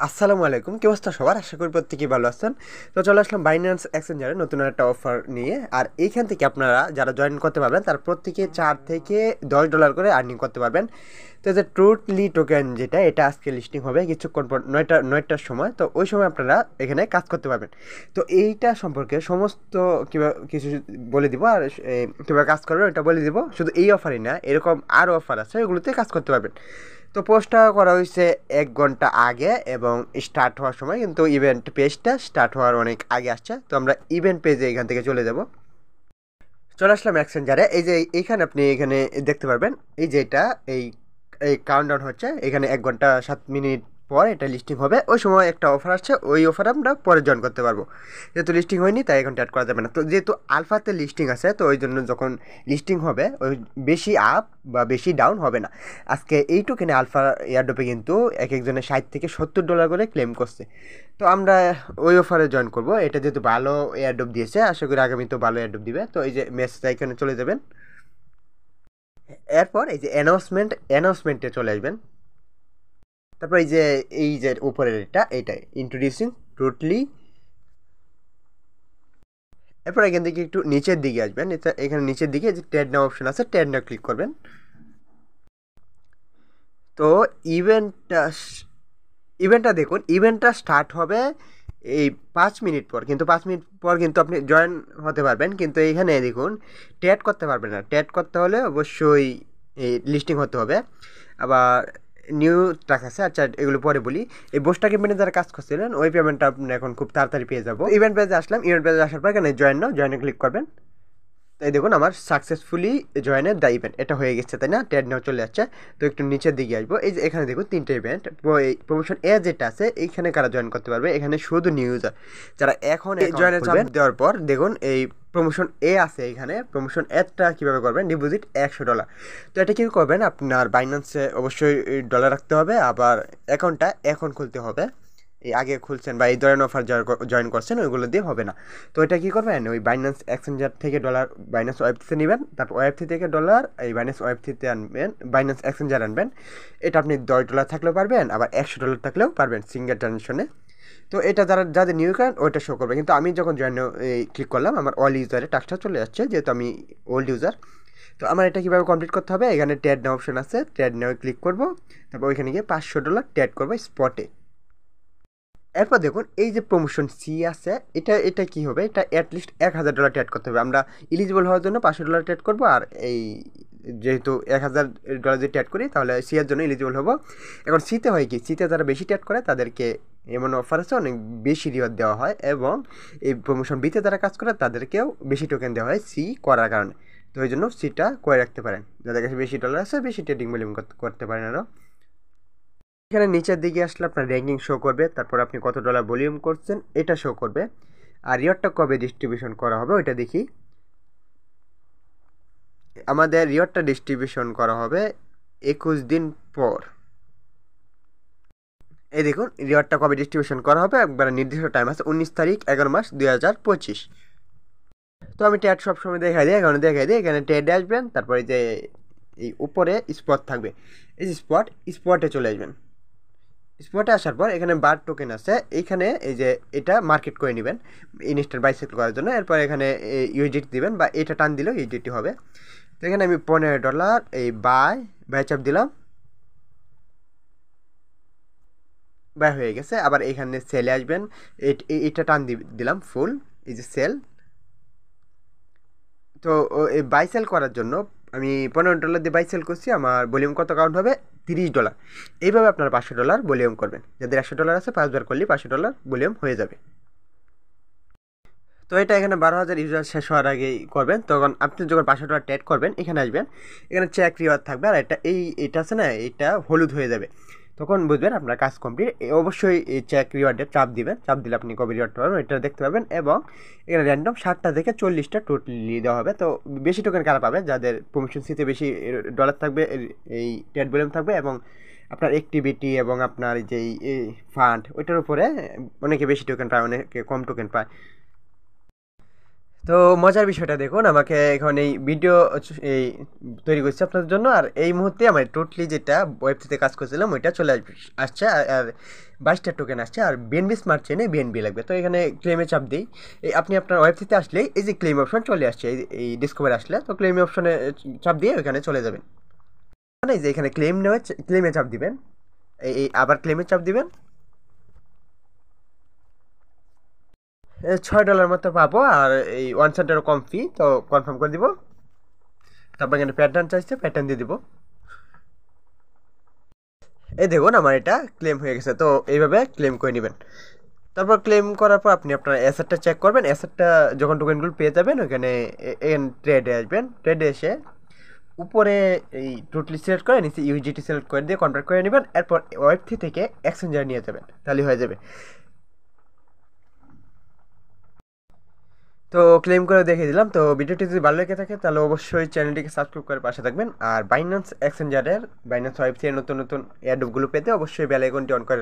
আসসালামু আলাইকুম, কি অবস্থা সবার? আশা করি প্রত্যেকেই ভালো আছেন। তো চলে আসলাম বাইন্যান্স এক্সচেঞ্জারে নতুন একটা অফার নিয়ে। আর এইখান থেকে আপনারা যারা জয়েন করতে পারবেন তার প্রত্যেকে $4 থেকে $10 করে আর্নিং করতে পারবেন। তো যে ট্রুথলি টোকেন যেটা, এটা আজকে লিস্টিং হবে কিছুক্ষণ পর, নয়টার সময়। তো ওই সময় আপনারা এখানে কাজ করতে পারবেন। তো এইটা সম্পর্কে সমস্ত কীভাবে কিছু বলে দিব, আর কীভাবে কাজ করবেন এটা বলে দিব। শুধু এই অফারই না, এরকম আরও অফার আছে, ওগুলোতে কাজ করতে পারবেন। তো পোস্টটা করা হয়েছে 1 ঘন্টা আগে এবং স্টার্ট হওয়ার সময়, কিন্তু ইভেন্ট পেজটা স্টার্ট হওয়ার অনেক আগে আসছে। তো আমরা ইভেন্ট পেজে এখান থেকে চলে যাব। চলে আসলাম এক্সচেঞ্জারে। এই যে এইখানে আপনি এখানে দেখতে পারবেন, এই যে এটা এই এই কাউন্টডাউন হচ্ছে। এখানে 1 ঘন্টা 7 মিনিট পর এটা লিস্টিং হবে। ওই সময় একটা অফার আসছে, ওই অফার আমরা পরে জয়েন করতে পারবো। যেহেতু লিস্টিং হয়নি তাই এখন অ্যাড করা যাবে না। তো যেহেতু আলফাতে লিস্টিং আছে, তো ওই জন্য যখন লিস্টিং হবে ওই বেশি আপ বা বেশি ডাউন হবে না। আজকে এই টোকেনে আলফা এয়ারড্রপে কিন্তু এক একজনের $60 থেকে $70 করে ক্লেম করছে। তো আমরা ওই অফারে জয়েন করব। এটা যেহেতু ভালো এয়ারড্রপ দিয়েছে, আশা করি আগামীতেও ভালো এয়ারড্রপ দিবে। তো এই যে মেসেজ এখানে চলে যাবেন। এরপর এই যে অ্যানাউন্সমেন্টে চলে আসবেন। তারপর এই যে উপরের এইটাই ইন্ট্রোডিউসিং টোটলি। এরপর এখান থেকে একটু নিচের দিকে আসবেন। এখানে নিচের দিকে যে ট্রেড নাও অপশন আছে, ট্রেড নাও ক্লিক করবেন। তো ইভেন্টটা ইভেন্টটা দেখুন, ইভেন্টটা স্টার্ট হবে এই 5 মিনিট পর। কিন্তু 5 মিনিট পর কিন্তু আপনি জয়েন হতে পারবেন, কিন্তু এইখানে দেখুন ট্রেড করতে পারবেন না। ট্রেড করতে হলে অবশ্যই এই লিস্টিং হতে হবে। আবার নিউ টাকা আছে, আচ্ছা এগুলো পরে বলি। এই বোস্টা ক্যাম্পেইনে যারা কাজ করছিলেন ওই পেমেন্টটা আপনি এখন খুব তাড়াতাড়ি পেয়ে যাবো। ইভেন্ট পেজে আসলাম, ইভেন্ট পেজে আসার পর এখানে জয়েনে ক্লিক করবেন। তাই দেখুন আমার সাকসেসফুলি জয়েনের দ্য ইভেন্ট এটা হয়ে গেছে, তাই না? ট্রেড নাও চলে যাচ্ছে। তো একটু নিচের দিকে আসবো। এই যে এখানে দেখুন 3টে ইভেন্ট। এই প্রমোশন এ যেটা আছে এইখানে কারা জয়েন করতে পারবে? এখানে শুধু নিউ ইউজার যারা এখন জয়েনে চাপ দেওয়ার পর দেখুন এই প্রমোশন এ আছে। এখানে প্রমোশন এটা কীভাবে করবেন? ডিপোজিট $100। তো এটা কী করবেন? আপনার বাইন্যান্সে অবশ্যই ডলার রাখতে হবে, আবার অ্যাকাউন্টটা এখন খুলতে হবে। এই আগে খুলছেন বা এই ধরনের অফার জয়েন করছেন ওইগুলো দিয়ে হবে না। তো এটা কী করবেন? ওই বাইন্যান্স এক্সচেঞ্জার থেকে ডলার বাইন্যান্স ওয়েবথিতে নেবেন, তারপর ওয়েবথি থেকে ডলার এই বাইন্যান্স ওয়েবথিতে আনবেন, বাইন্যান্স এক্সচেঞ্জার আনবেন। এটা আপনি $10 থাকলেও পারবেন, আবার $100 থাকলেও পারবেন সিঙ্গেল ট্রানজেকশনে। তো এটা যাদের নিউ কার্ড ওইটা শো করবে, কিন্তু আমি যখন জয়েন ক্লিক করলাম আমার অল ইউজারে টাস্কটা চলে যাচ্ছে, যেহেতু আমি ওল্ড ইউজার। তো আমার এটা কীভাবে কমপ্লিট করতে হবে? এখানে ট্রেড নাও অপশন আছে, ট্রেড নাও ক্লিক করবো। তারপর ওইখানে গিয়ে $500 ট্রেড করবো স্পটে। এরপর দেখুন এই যে প্রমোশন সি আছে, এটা কি হবে? এটা অ্যাটলিস্ট $1000 ট্রেড করতে হবে। আমরা এলিজিবল হওয়ার জন্য $500 ট্রেড করবো। আর এই যেহেতু $1000 যদি ট্রেড করি তাহলে সি এর জন্য এলিজিবল হবো। এখন সিতে হয় কি, সিতে যারা বেশি ট্রেড করে তাদেরকে এমন অফার আছে, অনেক বেশি রিওয়ার্ড দেওয়া হয়। এবং এই প্রমোশন বিতে যারা কাজ করে তাদেরকেও বেশি টোকেন দেওয়া হয় সি করার কারণে। তো এই জন্য সিটা করে রাখতে পারেন। যাদের কাছে বেশি ডলার আছে, বেশি ট্রেডিং ভলিউম করতে পারেন আরও। এখানে নিচের দিকে আসলে আপনার র্যাঙ্কিং শো করবে, তারপর আপনি কত ডলার ভলিউম করছেন এটা শো করবে। আর রিওয়ার্ডটা কবে ডিস্ট্রিবিউশন করা হবে ওইটা দেখি। আমাদের রিওয়ার্ডটা ডিস্ট্রিবিউশন করা হবে 21 দিন পর। এই দেখুন রিওয়ার্ডটা কবে ডিস্ট্রিবিউশন করা হবে, একবার নির্দিষ্ট টাইম আছে, 19 তারিখ 11 মাস 2025। তো আমি ট্যাড সবসময় দেখাই দিই, এখানে ট্যাডে আসবেন। তারপরে যে এই উপরে স্পট থাকবে, এই যে স্পটে চলে আসবেন। স্পটে আসার পর এখানে বার টোকেন আছে, এইখানে এই যে এটা মার্কেট করে নেবেন ইনস্ট্যান্ট বাইসাইকেল করার জন্য। এরপর এখানে ইউডিটি দিবেন, বা এটা টান দিলেও ইউডিটি হবে। তো এখানে আমি $15 এই বাই চাপ দিলাম, বাই হয়ে গেছে। আবার এখানে সেলে আসবেন, এটা টান দিলাম ফুল, এই যে সেল। তো এই বাই সেল করার জন্য আমি $15 দিয়ে বাই সেল করছি। আমার ভলিউম কত কাউন্ট হবে? $30। এইভাবে আপনারা $500 ভলিউম করবেন। যাদের $100 আছে 5 বার করলে $500 ভলিউম হয়ে যাবে। তো এটা এখানে 12,000 ইউজার শেষ হওয়ার আগেই করবেন। তখন আপনি যখন $500 ট্রেড করবেন এখানে আসবেন, এখানে চেক রিওয়ার্ড থাকবে। আর এটা আছে না, এটা হলুদ হয়ে যাবে, তখন বুঝবেন আপনার কাজ কমপ্লিট। অবশ্যই এই চেক রিওয়ার্ডে চাপ দিবেন, চাপ দিলে আপনি কবে রিওয়ার্ড পাবেন এটা দেখতে পাবেন। এবং এখানে র্যান্ডম 60টা থেকে 40টা টোটালি দেওয়া হবে। তো বেশি টোকেন কারা পাবে? যাদের প্রমোশন সিতে বেশি ডলার থাকবে, এই ট্রেড ভলিউম থাকবে, এবং আপনার অ্যাক্টিভিটি এবং আপনার যেই ফান্ড ওইটার উপরে অনেকে বেশি টোকেন পায়, অনেকে কম টোকেন পায়। তো মজার বিষয়টা দেখুন, আমাকে এখন এই ভিডিও এই তৈরি করছি আপনাদের জন্য। আর এই মুহূর্তে আমার টোটালি যেটা ওয়েবসাইটে কাজ করছিলাম ওইটা চলে আসছে। আর 22টা টোকেন আসছে, আর বিএনবি স্মার্ট চেনে বিএনবি লাগবে। তো এখানে ক্লেমে চাপ দিই, এই আপনি আপনার ওয়েবসাইটে আসলেই এই যে ক্লেম অপশন চলে আসছে, এই ডিসকভার আসলে তো ক্লেম অপশনে চাপ দিয়ে ওখানে চলে যাবেন। মানে এই যে এখানে ক্লেম নেওয়া, ক্লেমে চাপ দিবেন, এই আবার ক্লেমে চাপ দিবেন। $6 মতো পাবো, আর এই 1 সেন্টেরও কম ফি, তো কনফার্ম করে দিব। তারপর এখানে প্যাটার্ন চাইছে, প্যাটার্ন দিয়ে দিব। এই দেখুন আমার এটা ক্লেম হয়ে গেছে। তো এইভাবে ক্লেম করে নেবেন। তারপর ক্লেম করার পর আপনি আপনার অ্যাসেটটা চেক করবেন। অ্যাসেটটা যখন টোকেনগুলো পেয়ে যাবেন ওখানে ট্রেডে আসবেন। ট্রেডে এসে উপরে এই টোটালি সিলেক্ট করে নিচে ইউজিটি সিলেক্ট করে দিয়ে কনভার্ট করে নেবেন। এরপর ওয়েব3 থেকে এক্সচেঞ্জার নিয়ে যাবেন, তাহলে হয়ে যাবে। তো ক্লেম করে দেখিয়ে দিলাম। তো ভিডিওটি যদি ভালো লেগে থাকে তাহলে অবশ্যই চ্যানেলটিকে সাবস্ক্রাইব করে পাশে থাকবেন। আর বাইন্যান্স এক্সচেঞ্জারের বাইন্যান্স ওয়েব3 নতুন নতুন অ্যাডগুলো পেতে অবশ্যই বেল আইকনটি অন করে